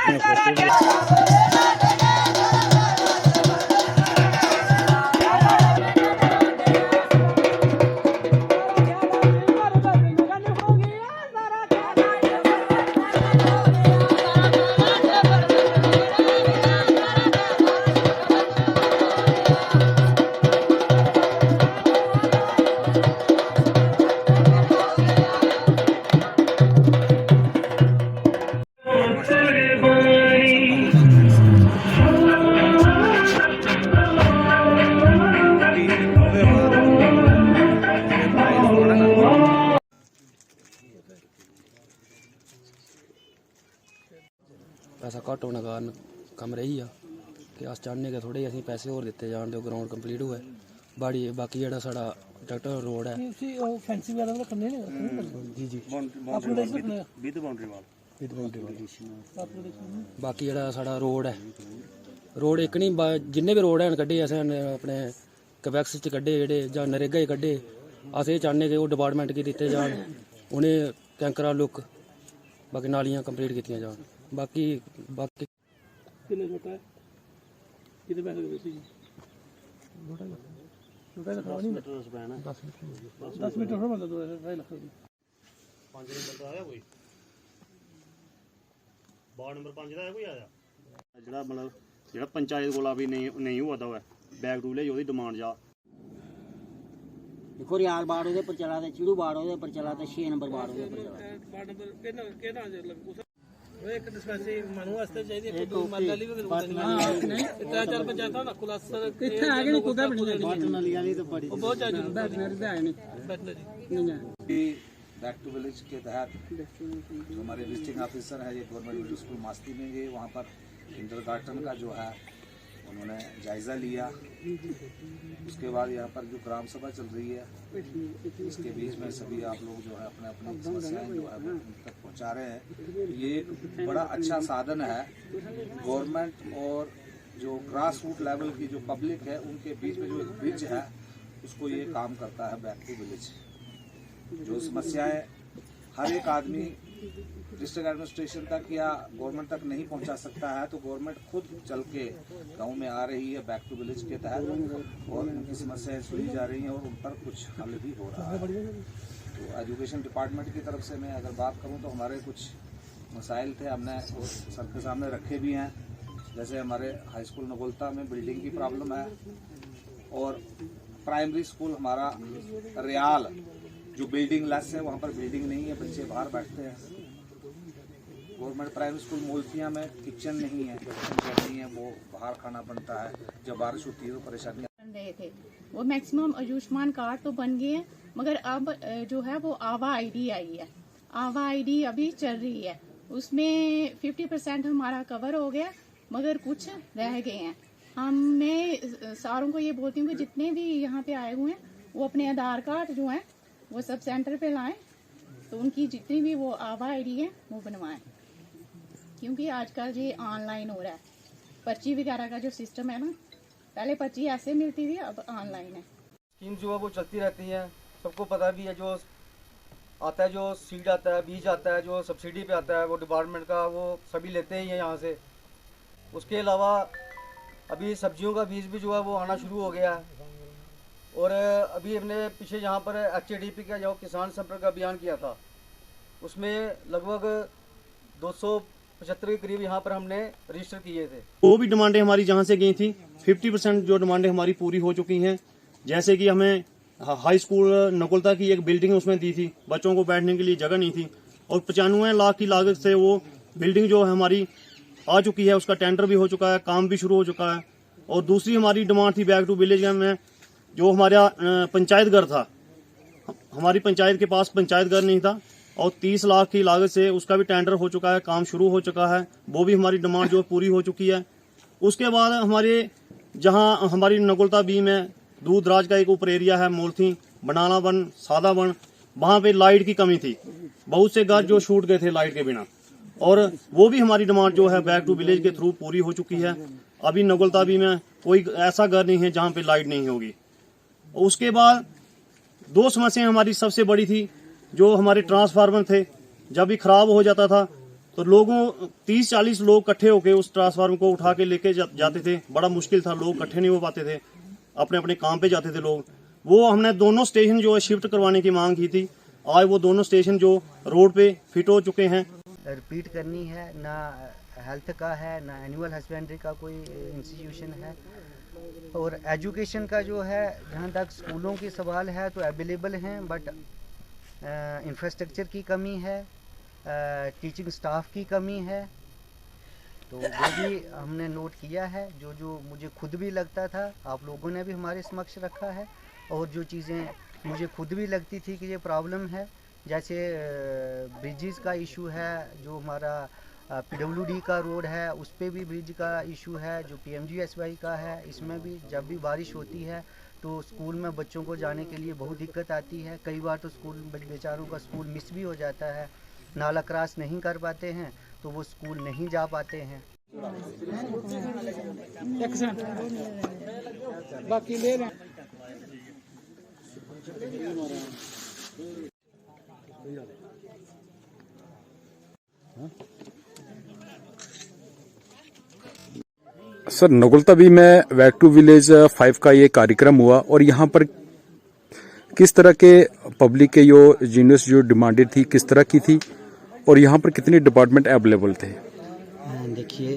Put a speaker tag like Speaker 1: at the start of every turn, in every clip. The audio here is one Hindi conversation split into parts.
Speaker 1: देखते हैं। पैसा घट होने कारण कम रही आ कि अस चाहने कि थोड़े असीं पैसे होर दित्ते जान ते ग्राउंड कंप्लीट होए। बाकी जेह्ड़ा साढ़ा ट्रैक्टर रोड है जी जी बाकी जेह्ड़ा साढ़ा रोड है, रोड इक नहीं जिन्ने भी रोड हैन कड्ढे असें अपने कवैक्स च कड्ढे जेह्ड़े जां नरेगा च कड्ढे। अस एह् चाहने कि ओह् डिपार्टमेंट गी दित्ते जान, उ'नें कैंकरा लुक बाकी नालियां कंप्लीट कीतियां जान। बाकी
Speaker 2: कितने छोटा है कितने पैसे देते हैं? छोटा लखा नहीं 10 मीटर हो मतलब 2.5 लाख 5 नंबर का आया कोई वार्ड नंबर 5 ਦਾ ਕੋਈ ਆਇਆ ਜਿਹੜਾ ਮਤਲਬ ਜਿਹੜਾ ਪੰਚਾਇਤ ਕੋਲ ਵੀ ਨਹੀਂ ਹੋਇਆ ਦਾ ਹੈ ਬੈਕ ਟੂ ਵਿਲੇਜ ਉਹਦੀ ਡਿਮਾਂਡ ਜਾ
Speaker 3: देखो रियाल बाड़ ਉਹਦੇ ਪਰ ਚਲਾ ਤੇ ਚਿੜੂ ਬਾੜ ਉਹਦੇ ਪਰ ਚਲਾ ਤੇ 6 ਨੰਬਰ ਬਾੜ ਉਹਦੇ ਪਰ ਚਲਾ
Speaker 2: ਵਾਰਡ ਨੰਬਰ ਕਿਹੜਾ ਉਹ ਇੱਕ ਡਿਸਪੈਂਸਰੀ ਮਨੂ ਵਾਸਤੇ ਚਾਹੀਦੀ ਹੈ ਕੋਈ ਮੰਨ ਲਈ ਵੀ ਨਹੀਂ ਤੇ ਚਾਰ ਪੰਚਾਇਤਾਂ ਦਾ ਖੁਲਾਸਾ ਇੱਥੇ ਆ ਗਏ ਕੁੱਦਾ ਬਣੀ ਬਾਟਨ ਵਾਲੀ ਵਾਲੀ ਤਾਂ ਬੜੀ ਬਹੁਤ ਜ਼ਿਆਦਾ ਬੈਟਨਰੀ ਤੇ ਆਏ ਨਹੀਂ ਬੈਟਨਰੀ
Speaker 4: नहीं बैक टू विलेज के तहत जो हमारे विजिटिंग ऑफिसर है ये गवर्नमेंट मिडिल स्कूल मास्ती में ये वहाँ पर किंडरगार्टन का जो है उन्होंने जायज़ा लिया। उसके बाद यहाँ पर जो ग्राम सभा चल रही है इसके बीच में सभी आप लोग जो है अपने अपनी समस्याएं जो है उन तक पहुँचा रहे हैं। ये एक बड़ा अच्छा साधन है गवर्नमेंट और जो ग्रास रूट लेवल की जो पब्लिक है उनके बीच में जो एक ब्रिज है उसको ये काम करता है बैक टू विलेज। जो समस्याएं हर एक आदमी डिस्ट्रिक्ट एडमिनिस्ट्रेशन तक या गवर्नमेंट तक नहीं पहुंचा सकता है तो गवर्नमेंट खुद चल के गांव में आ रही है बैक टू विलेज के तहत और उनकी समस्याएं सुनी जा रही हैं और उन पर कुछ हल भी हो रहा है। तो एजुकेशन डिपार्टमेंट की तरफ से मैं अगर बात करूं तो हमारे कुछ मसाइल थे हमने सर के सामने रखे भी हैं। जैसे हमारे हाई स्कूल नगोलता में बिल्डिंग की प्रॉब्लम है और प्राइमरी स्कूल हमारा रियाल जो बिल्डिंग लेस है वहाँ पर बिल्डिंग नहीं है, बच्चे बाहर बैठते हैं। गवर्नमेंट प्राइमरी स्कूल मोलतिया में किचन नहीं है, नहीं है वो बाहर खाना बनता है। जब बारिश होती है तो परेशानी
Speaker 5: रहे थे वो मैक्सिमम आयुष्मान कार्ड तो बन गए हैं मगर अब जो है वो आवा आईडी आई है। आवा आईडी अभी चल रही है, उसमें 50% हमारा कवर हो गया मगर कुछ रह गए हैं। मैं सारों को ये बोलती हूँ कि जितने भी यहाँ पे आए हुए हैं वो अपने आधार कार्ड जो है वो सब सेंटर पे लाएं तो उनकी जितनी भी वो आवा आईडी है वो बनवाएं, क्योंकि आजकल ये ऑनलाइन हो रहा है। पर्ची वगैरह का जो सिस्टम है ना, पहले पर्ची ऐसे मिलती थी अब ऑनलाइन है।
Speaker 6: स्कीम जो है वो चलती रहती है, सबको पता भी है। जो आता है जो सीड आता है बीज आता है जो सब्सिडी पे आता है वो डिपार्टमेंट का वो सभी लेते ही हैं यहाँ से। उसके अलावा अभी सब्जियों का बीज भी जो है वो आना शुरू हो गया है और अभी हमने पीछे यहाँ पर HADP का जो किसान संपर्क अभियान किया था उसमें लगभग 275 के करीब यहाँ पर हमने रजिस्टर किए थे।
Speaker 2: वो भी डिमांडें हमारी जहाँ से गई थी 50% जो डिमांडें हमारी पूरी हो चुकी हैं। जैसे कि हमें हाई स्कूल नकुलता की एक बिल्डिंग उसमें दी थी, बच्चों को बैठने के लिए जगह नहीं थी और 95 लाख की लागत से वो बिल्डिंग जो है हमारी आ चुकी है, उसका टेंडर भी हो चुका है, काम भी शुरू हो चुका है। और दूसरी हमारी डिमांड थी बैक टू विलेज में जो हमारा पंचायत घर था, हमारी पंचायत के पास पंचायत घर नहीं था और 30 लाख की लागत से उसका भी टेंडर हो चुका है, काम शुरू हो चुका है, वो भी हमारी डिमांड जो पूरी हो चुकी है। उसके बाद हमारे जहां हमारी नकुलता बी में दूर दराज का एक ऊपर एरिया है, मोलथी बनाना वन सादा वन, वहां पे लाइट की कमी थी, बहुत से घर जो छूट गए थे लाइट के बिना और वो भी हमारी डिमांड जो है बैक टू विलेज के थ्रू पूरी हो चुकी है। अभी नकुलता बी में कोई ऐसा घर नहीं है जहाँ पे लाइट नहीं होगी। उसके बाद 2 समस्याएं हमारी सबसे बड़ी थी, जो हमारे ट्रांसफार्मर थे जब भी खराब हो जाता था तो लोगों 30-40 लोग इकट्ठे होकर उस ट्रांसफार्मर को उठा के लेके जाते थे। बड़ा मुश्किल था, लोग इकट्ठे नहीं हो पाते थे, अपने अपने काम पे जाते थे लोग। वो हमने दोनों स्टेशन जो है शिफ्ट करवाने की मांग की थी। आज वो दोनों स्टेशन जो रोड पे फिट हो चुके हैं।
Speaker 7: रिपीट करनी है ना, हेल्थ का है ना एनिमल हस्बेंड्री का कोई इंस्टीट्यूशन है। और एजुकेशन का जो है, जहाँ तक स्कूलों की सवाल है तो अवेलेबल हैं, बट इंफ्रास्ट्रक्चर की कमी है, टीचिंग स्टाफ की कमी है। तो वो भी हमने नोट किया है। जो मुझे खुद भी लगता था, आप लोगों ने भी हमारे समक्ष रखा है। और जो चीज़ें मुझे खुद भी लगती थी कि ये प्रॉब्लम है, जैसे ब्रिजेस का इशू है, जो हमारा PWD का रोड है उस पर भी ब्रिज का इशू है, जो PMGSY का है इसमें भी जब भी बारिश होती है तो स्कूल में बच्चों को जाने के लिए बहुत दिक्कत आती है। कई बार तो स्कूल बेचारों का स्कूल मिस भी हो जाता है, नाला क्रॉस नहीं कर पाते हैं तो वो स्कूल नहीं जा पाते हैं।
Speaker 8: बाकी ले रहे हैं।
Speaker 9: सर, नगुलताबी में बैक टू विलेज 5 का ये कार्यक्रम हुआ और यहाँ पर किस तरह के पब्लिक के जो जीनियस जो डिमांडेड थी किस तरह की थी और यहाँ पर कितने डिपार्टमेंट अवेलेबल थे?
Speaker 7: देखिए,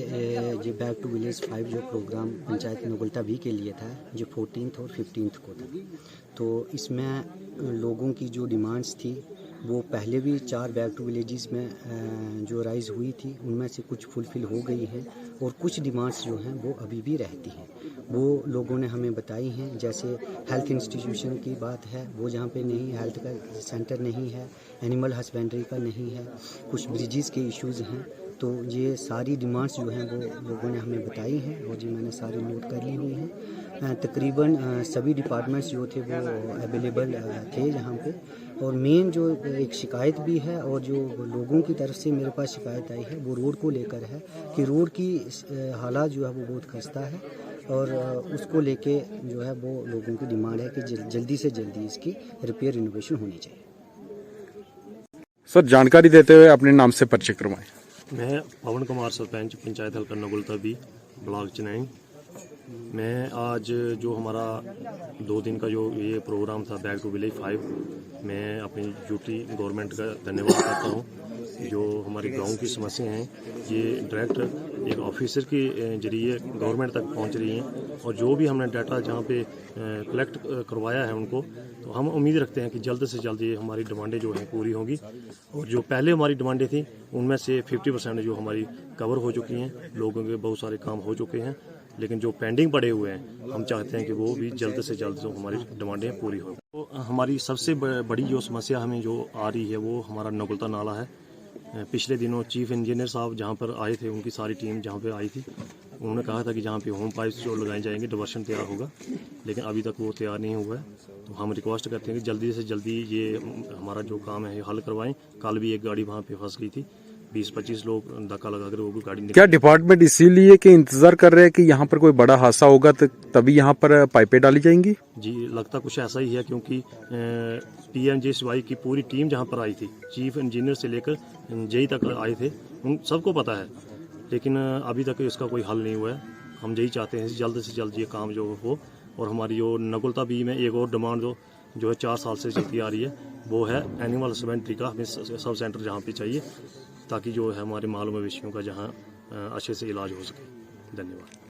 Speaker 7: जो बैक टू विलेज 5 जो प्रोग्राम पंचायत नगुलताबी के लिए था, जो 14th और 15th को था, तो इसमें लोगों की जो डिमांड्स थी वो पहले भी 4 बैक टू विलेजेस में जो राइज़ हुई थी उनमें से कुछ फुलफ़िल हो गई हैं और कुछ डिमांड्स जो हैं वो अभी भी रहती हैं। वो लोगों ने हमें बताई हैं। जैसे हेल्थ इंस्टीट्यूशन की बात है, वो जहाँ पे नहीं, हेल्थ का सेंटर नहीं है, एनिमल हस्बेंड्री का नहीं है, कुछ ब्रिजेस के इश्यूज़ हैं। तो ये सारी डिमांड्स जो हैं वो लोगों ने हमें बताई हैं और जी मैंने सारी नोट कर ली हुई हैं। तकरीबन सभी डिपार्टमेंट्स जो थे वो अवेलेबल थे यहाँ पे। और मेन जो एक शिकायत भी है और जो लोगों की तरफ से मेरे पास शिकायत आई है वो रोड को लेकर है कि रोड की हालात जो है वो बहुत खस्ता है और उसको लेके जो है वो लोगों की डिमांड है कि जल्दी से जल्दी इसकी रिपेयर रिनोवेशन होनी चाहिए।
Speaker 9: सर, जानकारी देते हुए अपने नाम से परिचय करवाएं।
Speaker 10: मैं पवन कुमार, सरपंच पंचायत हल्का नगुलताबी, ब्लॉक चनैनी। मैं आज जो हमारा 2 दिन का जो ये प्रोग्राम था बैक टू विलेज 5, मैं अपनी ड्यूटी गवर्नमेंट का धन्यवाद करता हूँ। जो हमारे गांव की समस्या हैं ये डायरेक्ट एक ऑफिसर के जरिए गवर्नमेंट तक पहुंच रही हैं और जो भी हमने डाटा जहाँ पे कलेक्ट करवाया है उनको, तो हम उम्मीद रखते हैं कि जल्द से जल्द ये हमारी डिमांडें जो हैं पूरी होंगी। और जो पहले हमारी डिमांडें थी उनमें से 50% जो हमारी कवर हो चुकी हैं, लोगों के बहुत सारे काम हो चुके हैं, लेकिन जो पेंडिंग पड़े हुए हैं हम चाहते हैं कि वो भी जल्द से जल्द जो हमारी डिमांडें पूरी हों। तो हमारी सबसे बड़ी जो समस्या हमें जो आ रही है वो हमारा नगुलता नाला है। पिछले दिनों चीफ इंजीनियर साहब जहाँ पर आए थे, उनकी सारी टीम जहाँ पे आई थी, उन्होंने कहा था कि जहाँ पे होम पाइप्स जो लगाए जाएंगे डिवर्शन तैयार होगा, लेकिन अभी तक वो तैयार नहीं हुआ है। तो हम रिक्वेस्ट करते हैं कि जल्दी से जल्दी ये हमारा जो काम है हल करवाएं। कल भी एक गाड़ी वहाँ पे फंस गई थी, 20-25 लोग धक्का लगाकर वो भी गाड़ी। क्या
Speaker 9: डिपार्टमेंट इसीलिए कि इंतजार कर रहे हैं कि यहाँ पर कोई बड़ा हादसा होगा तो तभी यहाँ पर पाइपें डाली जाएंगी?
Speaker 10: जी, लगता कुछ ऐसा ही है, क्योंकि PMGSY की पूरी टीम जहाँ पर आई थी, चीफ इंजीनियर से लेकर जेई तक आए थे, उन सबको पता है, लेकिन अभी तक इसका कोई हल नहीं हुआ है। हम यही चाहते हैं जल्द से जल्द ये काम जो हो। और हमारी जो नगुलताबी में एक और डिमांड जो है 4 साल से चलती आ रही है, वो है एनिमल हस्बेंड्री का हमें सब सेंटर जहाँ पे चाहिए, ताकि जो है हमारे मालूम मवेशियों का जहाँ अच्छे से इलाज हो सके। धन्यवाद।